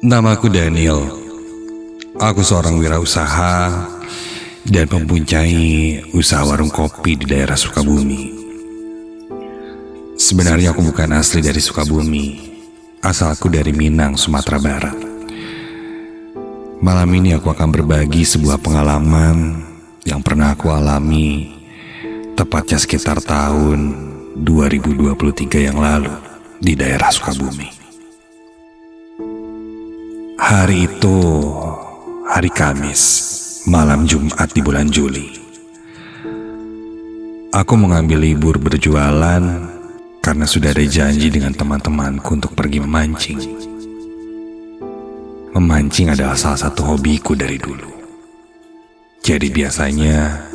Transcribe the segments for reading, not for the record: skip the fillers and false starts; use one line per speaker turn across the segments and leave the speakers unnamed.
Namaku Daniel. Aku seorang wirausaha dan mempunyai usaha warung kopi di daerah Sukabumi. Sebenarnya aku bukan asli dari Sukabumi. Asalku dari Minang, Sumatera Barat. Malam ini aku akan berbagi sebuah pengalaman yang pernah aku alami tepatnya sekitar tahun 2023 yang lalu di daerah Sukabumi. Hari itu hari Kamis, malam Jumat di bulan Juli. Aku mengambil libur berjualan karena sudah ada janji dengan teman-temanku untuk pergi memancing. Memancing adalah salah satu hobiku dari dulu. Jadi biasanya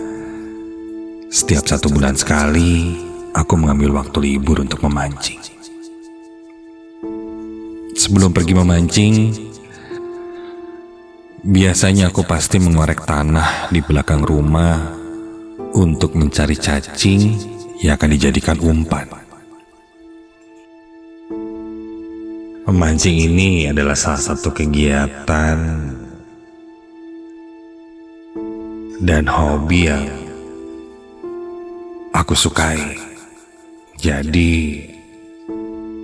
setiap 1 bulan sekali aku mengambil waktu libur untuk memancing. Sebelum pergi memancing, biasanya aku pasti mengorek tanah di belakang rumah untuk mencari cacing yang akan dijadikan umpan. Memancing ini adalah salah satu kegiatan dan hobi yang aku sukai. Jadi,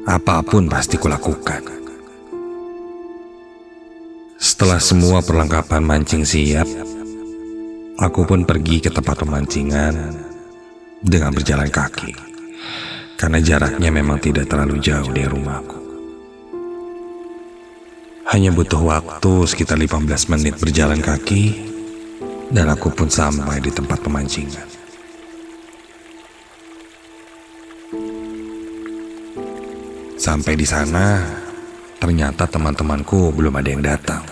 apapun pasti kulakukan. Setelah semua perlengkapan mancing siap, aku pun pergi ke tempat pemancingan dengan berjalan kaki, karena jaraknya memang tidak terlalu jauh dari rumahku. Hanya butuh waktu sekitar 15 menit berjalan kaki, dan aku pun sampai di tempat pemancingan. Sampai di sana, ternyata teman-temanku belum ada yang datang.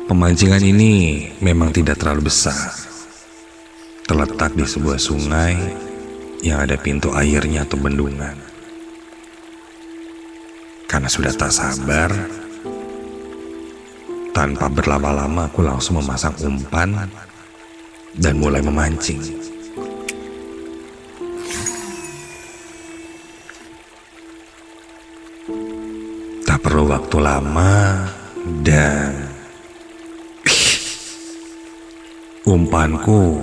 Pemancingan ini memang tidak terlalu besar. Terletak di sebuah sungai yang ada pintu airnya atau bendungan. Karena sudah tak sabar, tanpa berlama-lama aku langsung memasang umpan dan mulai memancing. Tak perlu waktu lama dan umpanku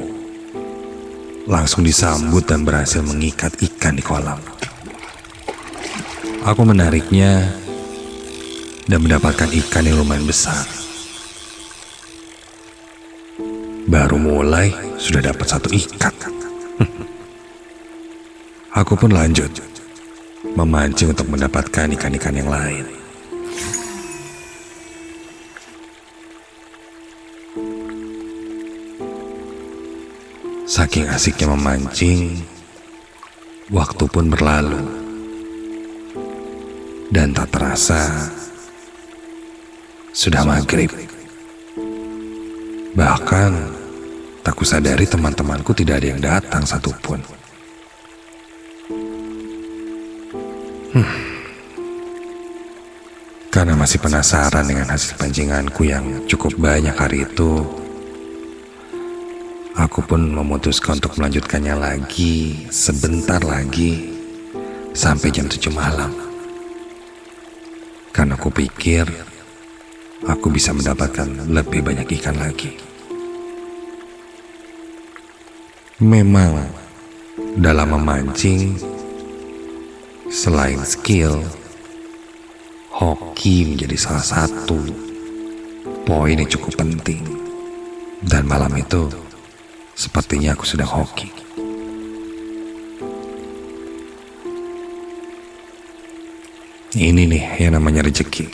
langsung disambut dan berhasil mengikat ikan di kolam. Aku menariknya dan mendapatkan ikan yang lumayan besar. Baru mulai sudah dapat 1 ikan. Aku pun lanjut memancing untuk mendapatkan ikan-ikan yang lain. Saking asiknya memancing, waktu pun berlalu. Dan tak terasa sudah maghrib. Bahkan tak kusadari teman-temanku tidak ada yang datang satupun. Karena masih penasaran dengan hasil pancinganku yang cukup banyak hari itu, aku pun memutuskan untuk melanjutkannya lagi sebentar lagi sampai jam 7 malam. Karena aku pikir aku bisa mendapatkan lebih banyak ikan lagi. Memang dalam memancing, selain skill, hoki menjadi salah satu poin yang cukup penting. Dan malam itu sepertinya aku sedang hoki. Ini nih yang namanya rezeki.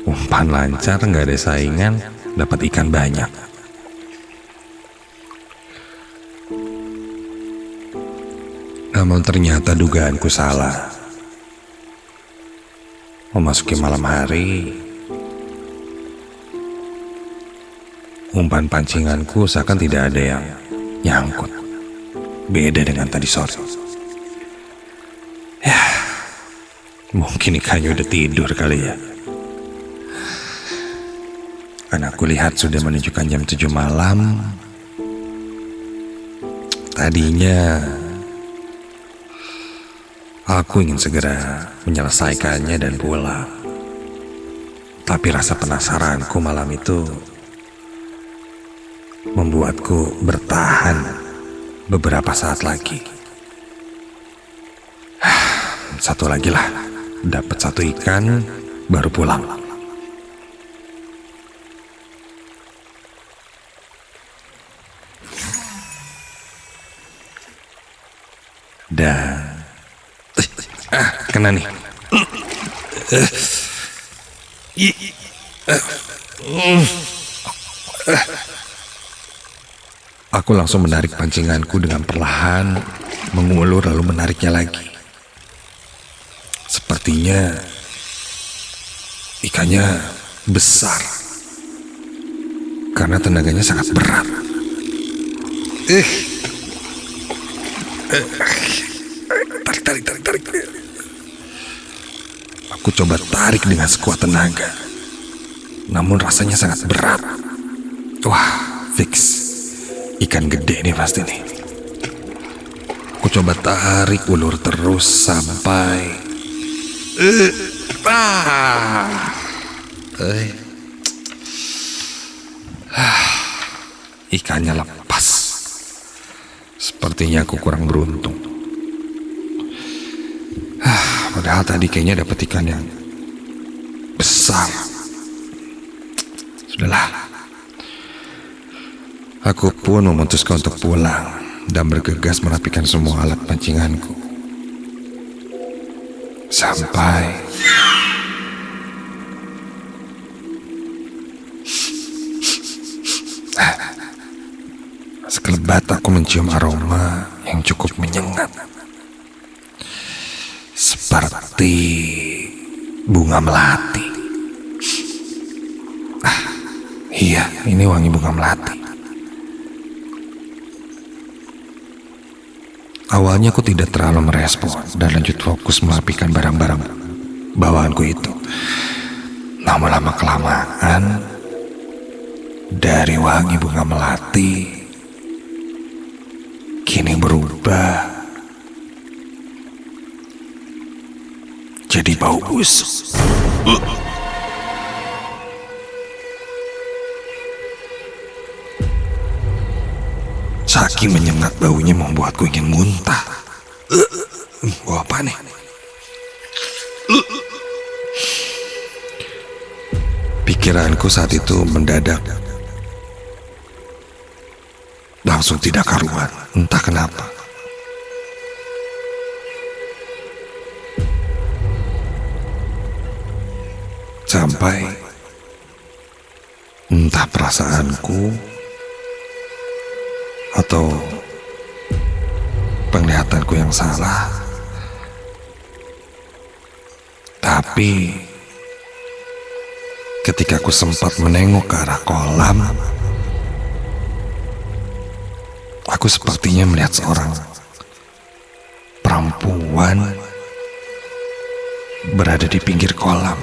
Umpan lancar, gak ada saingan, dapat ikan banyak. Namun ternyata dugaanku salah. Memasuki malam hari, umpan pancinganku seakan tidak ada yang nyangkut. Beda dengan tadi sore. Mungkin ikannya udah tidur kali ya. Karena aku lihat sudah menunjukkan jam 7 malam. Tadinya Aku ingin segera menyelesaikannya dan pulang. Tapi rasa penasaranku malam itu membuatku bertahan beberapa saat lagi. Satu lagi lah, dapat satu ikan baru pulang. Dan kena nih. Aku langsung menarik pancinganku dengan perlahan, mengulur lalu menariknya lagi. Sepertinya ikannya besar karena tenaganya sangat berat. Tarik. Aku coba tarik dengan sekuat tenaga, namun rasanya sangat berat. Wah, fix ikan gede nih pasti nih. Aku coba tarik ulur terus sampai ikannya lepas. Sepertinya aku kurang beruntung. Padahal tadi kayaknya dapat ikan yang besar. Sudahlah. Aku pun memutuskan untuk pulang dan bergegas merapikan semua alat pancinganku. Sampai sekelebat aku mencium aroma yang cukup menyengat. Seperti bunga melati. Iya, ini wangi bunga melati. Awalnya aku tidak terlalu merespon dan lanjut fokus merapikan barang-barang bawaanku itu. Namun lama-kelamaan, dari wangi bunga melati kini berubah jadi bau busuk. Saking menyengat baunya membuatku ingin muntah. Bau apa nih? Pikiranku saat itu mendadak langsung tidak karuan, entah kenapa. Sampai entah perasaanku atau penglihatanku yang salah, tapi ketika aku sempat menengok ke arah kolam, aku sepertinya melihat seorang perempuan berada di pinggir kolam,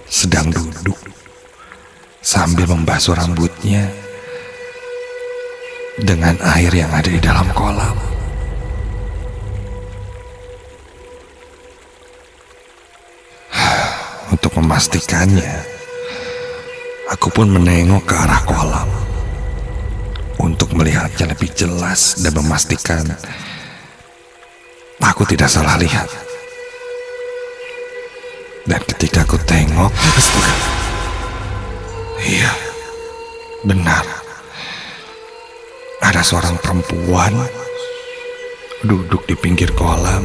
sedang duduk sambil membasuh rambutnya dengan air yang ada di dalam kolam. Untuk memastikannya, aku pun menengok ke arah kolam untuk melihatnya lebih jelas dan memastikan aku tidak salah lihat. Dan ketika aku tengok, iya, benar. Ada seorang perempuan duduk di pinggir kolam,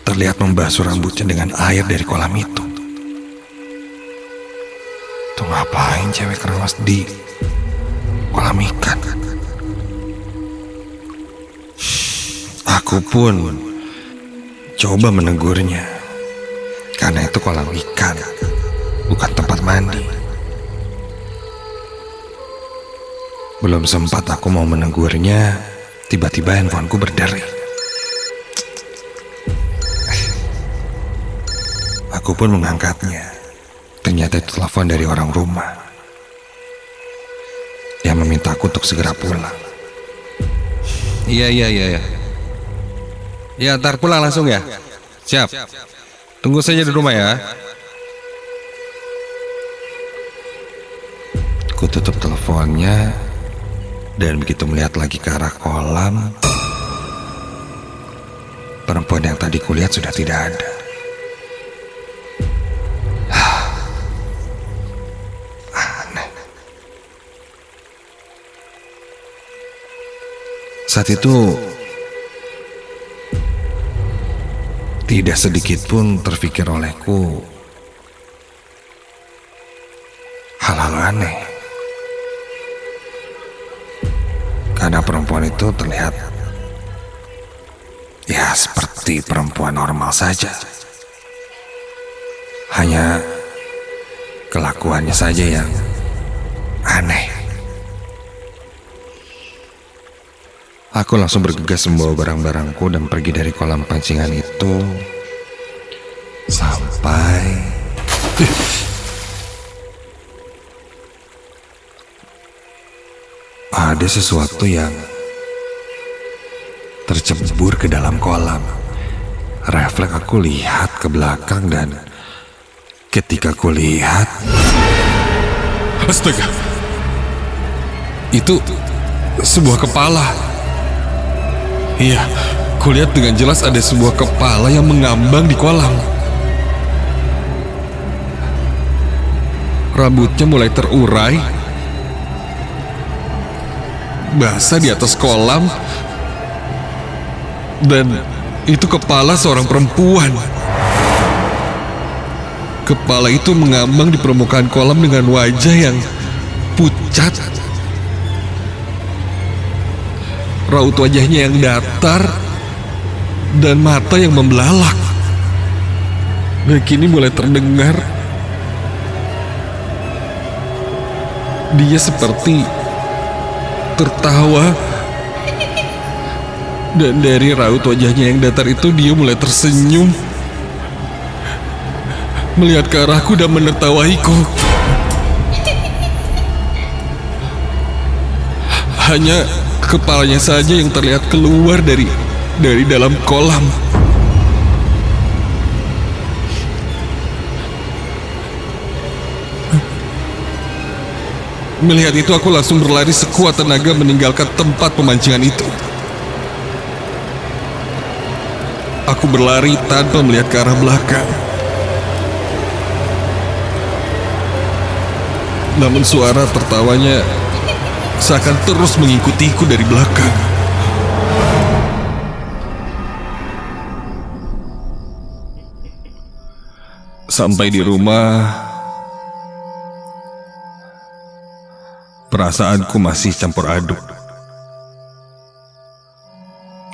terlihat membasuh rambutnya dengan air dari kolam itu. Tuh ngapain cewek keramas di kolam ikan? Aku pun coba menegurnya, karena itu kolam ikan, bukan tempat mandi. Belum sempat aku mau menegurnya, tiba-tiba handphoneku berdering. Aku pun mengangkatnya. Ternyata itu telepon dari orang rumah yang memintaku untuk segera pulang. Iya. Ya, ntar pulang langsung ya. Siap. Tunggu saja di rumah ya. Ku tutup teleponnya dan begitu melihat lagi ke arah kolam, perempuan yang tadi kulihat sudah tidak ada. Aneh. Saat itu tidak sedikit pun terfikir olehku hal-hal aneh. Karena perempuan itu terlihat ya seperti perempuan normal saja. Hanya kelakuannya saja yang aneh. Aku langsung bergegas membawa barang-barangku dan pergi dari kolam pancingan itu sampai ada sesuatu yang tercebur ke dalam kolam. Refleks aku lihat ke belakang dan ketika aku lihat, astaga, itu sebuah kepala. Iya, kulihat dengan jelas ada sebuah kepala yang mengambang di kolam. Rambutnya mulai terurai, basah di atas kolam, dan itu kepala seorang perempuan. Kepala itu mengambang di permukaan kolam dengan wajah yang pucat. Raut wajahnya yang datar dan mata yang membelalak. Dan kini mulai terdengar dia seperti tertawa. Dan dari raut wajahnya yang datar itu dia mulai tersenyum, melihat ke arahku dan menertawaiku. Hanya kepalanya saja yang terlihat keluar dari dalam kolam. Melihat itu aku langsung berlari sekuat tenaga meninggalkan tempat pemancingan itu. Aku berlari tanpa melihat ke arah belakang. Namun suara tertawanya seakan terus mengikutiku dari belakang. Sampai di rumah, perasaanku masih campur aduk.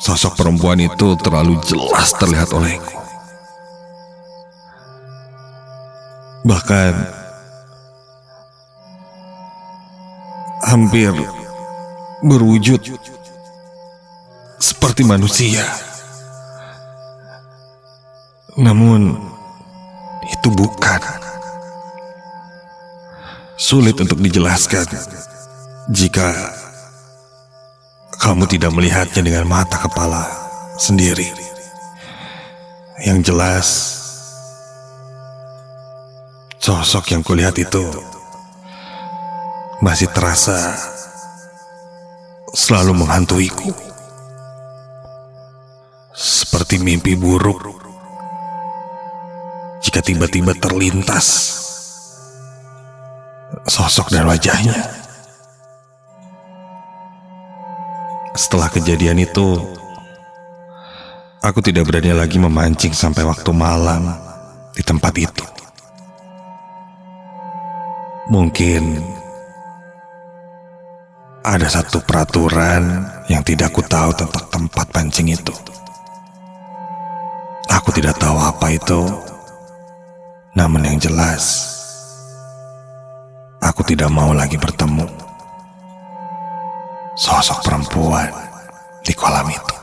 Sosok perempuan itu terlalu jelas terlihat olehku. Bahkan hampir berwujud seperti manusia. Namun itu bukan. Sulit untuk dijelaskan jika kamu tidak melihatnya dengan mata kepala sendiri. Yang jelas, sosok yang kulihat itu masih terasa selalu menghantuiku, seperti mimpi buruk jika tiba-tiba terlintas sosok dan wajahnya. Setelah kejadian itu, aku tidak berani lagi memancing sampai waktu malam di tempat itu. Mungkin ada satu peraturan yang tidak aku tahu tentang tempat pancing itu. Aku tidak tahu apa itu. Namun yang jelas, aku tidak mau lagi bertemu sosok perempuan di kolam itu.